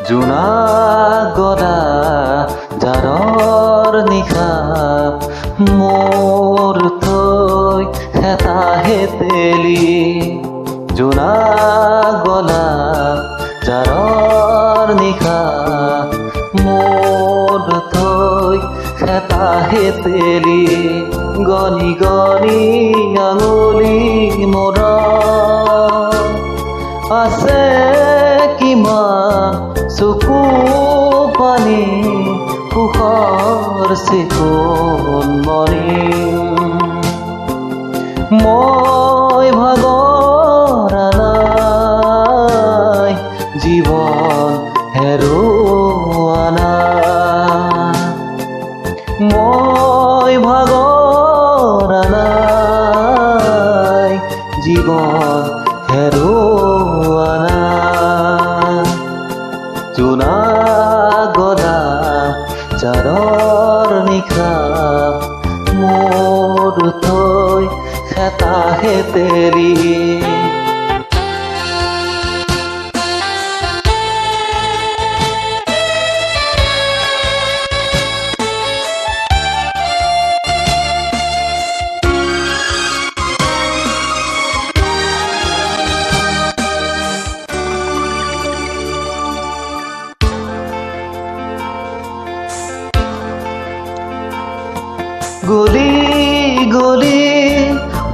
জোনা গলা জাৰৰ নিশা মোৰ থৈ হেতাহে তেলি জোনা গলা জাৰৰ নিশা মোৰ থৈ হেতাহে তেলি গনি গনি আঙুলি মৰা আছে কিমান চকু পানী সুখৰ চিকুণ মনি মই ভাগৰা নাই জীৱন হেৰুৱা নাই মই ভাগৰা নাই জীৱন হেৰুৱা নাই জোনা গলা জাৰৰ নিশা মোৰ থৈ হেতাহে তেলি গলি গলি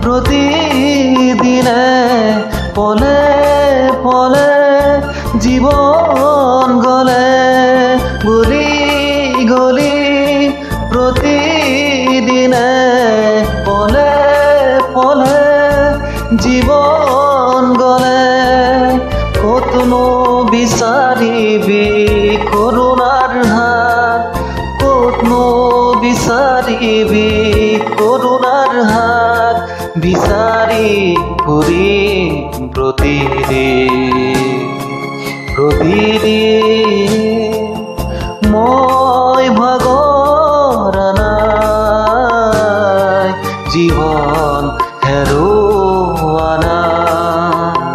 প্ৰতিদিনে পলে পলে জীৱন গলে গলি গলি প্ৰতিদিনে পলে পলে জীৱন গলে কতনো বিচাৰিবি কৰোণাৰ হাত কতনো বিচাৰিবি কৰোণাৰ হাত বিচাৰি ফুৰিম প্ৰতিদিন মই ভাগৰা নাই জীৱন হেৰুৱা নাই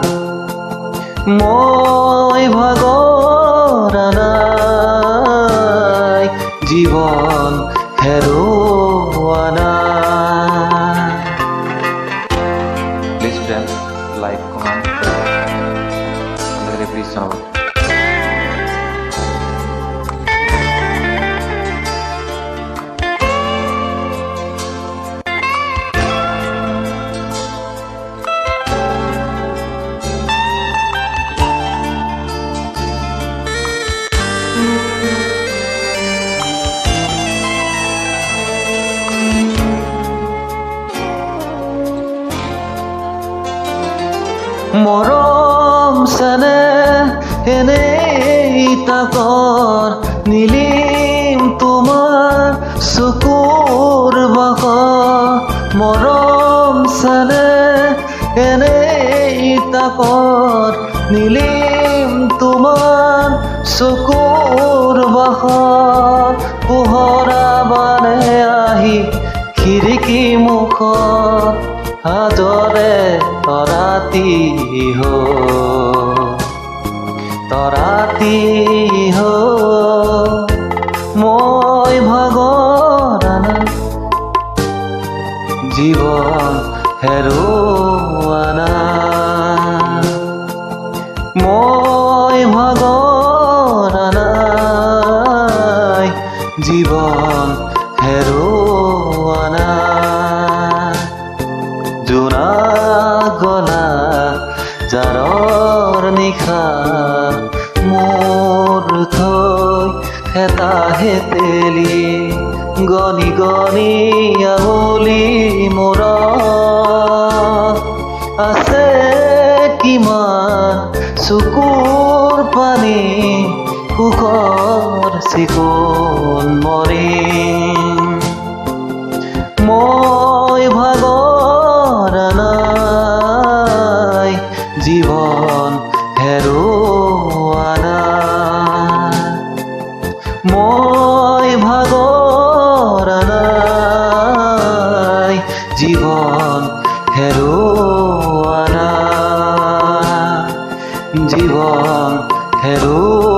মই ভাগৰা নাই জীৱন হেৰুৱা নাই please friend like comment please জনাব মৰম চেনেহ এনেই তাকৰ নীলিম তোমাৰ চকুৰ বাস মৰম চেনেহ এনেই তাকৰ নীলিম তোমাৰ চকুৰ বাস পোহৰা বানে আহি খিৰিকী মুখত আজৰে তৰাতি মই ভাগৰা নাই জীৱন হেৰুৱা নাই মই ভাগৰা নাই জীৱন হেৰুৱা নাই জোনা গলা জাৰৰ নিশা মোৰ থৈ হেতাহে তেলি গনি গনি আঙুলি মৰা আছে কিমান চকুৰ পানী সুখৰ চিকুণ মৰি মই ভাগৰা নাই জীৱন হেৰুৱা নাই মই ভাগৰা নাই জীৱন হেৰুৱা নাই জীৱন হেৰুৱা